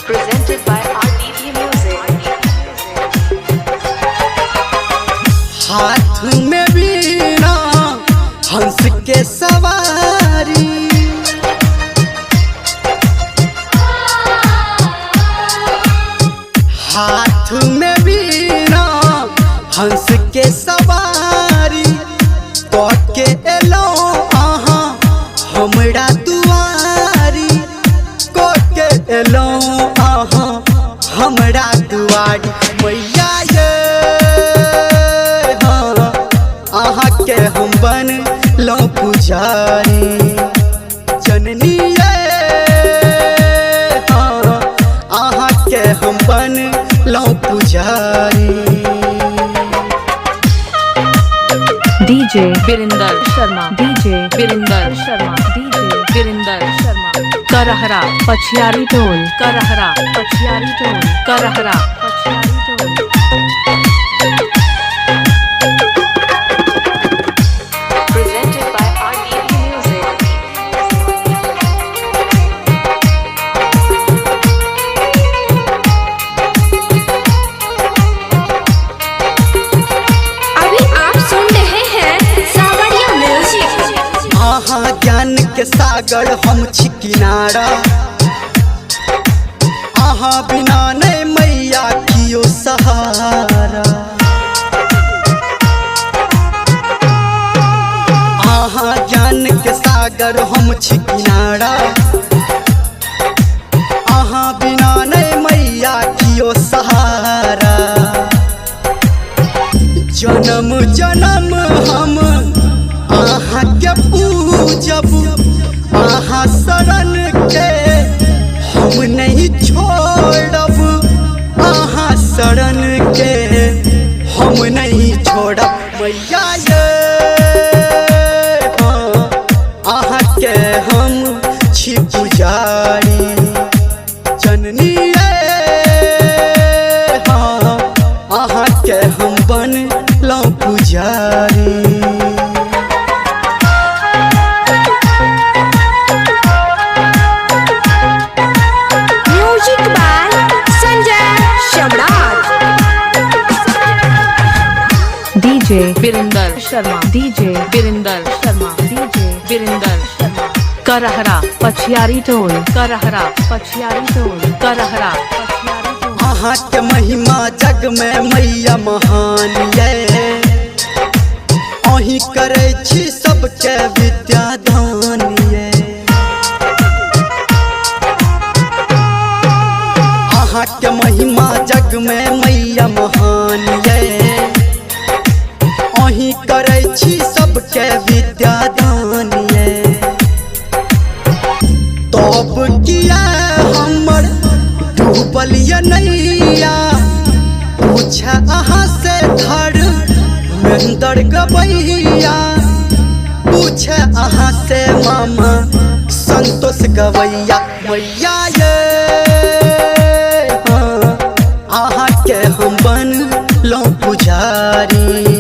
Presented by RTP Music. हाथ में वीणा हंस के सवारी, हाथ में वीणा हंस के सवारी, तो के एलो आहा हमरा दुआरी, को के एलो आहा हमरा दुआरी। मैया ये आहा के हम बन लो पुजारी, जननी आहा के हम बन लो पुजारी। DJ Birinder Sharma, DJ Birinder Sharma, DJ Birinder Sharma. Karhara Pachhiyari Tol, Karhara Pachhiyari Tol, Karhara Pachhiyari Tol. Presented by RTP Music. अभी आप सुन रहे हैं सावरिया म्यूजिक। आहा ज्ञान के सागर हम छी किनारा, आहा बिना नहीं मैया कियो सहारा। आहा ज्ञान के सागर हम छी किनारा, आहा बिना नहीं मैया कियो सहारा। जन्म जन्म हम आहा के पूजब, आहा शरण के हम नहीं छोड़ब, आहा शरण के हम नहीं छोड़ब। मैया ये आहा के हम छी पुजारी, जननी आहा के हम बन लो पुजारी। Music by Sanjay Samrat. DJ Birinder Sharma, DJ Birinder Sharma, DJ Birinder Sharma. Karhara Pachhiyari Tol, Karhara Pachhiyari Tol, Karhara Pachhiyari Tol. आहा के महिमा जग में मैया महान ये, अही करे छी सबके विद्यादान ये। आहा के महिमा जग में मैया महान ये, अही करे छी सबके विद्यादान ये। तब किया हमर डूबल ये नैया, पूछा अहाँ से धर मेंदर गवैया, पूछे अहाँ से मामा संतोष गवैया। मैया ये आहा के हम बन लो पुजारी,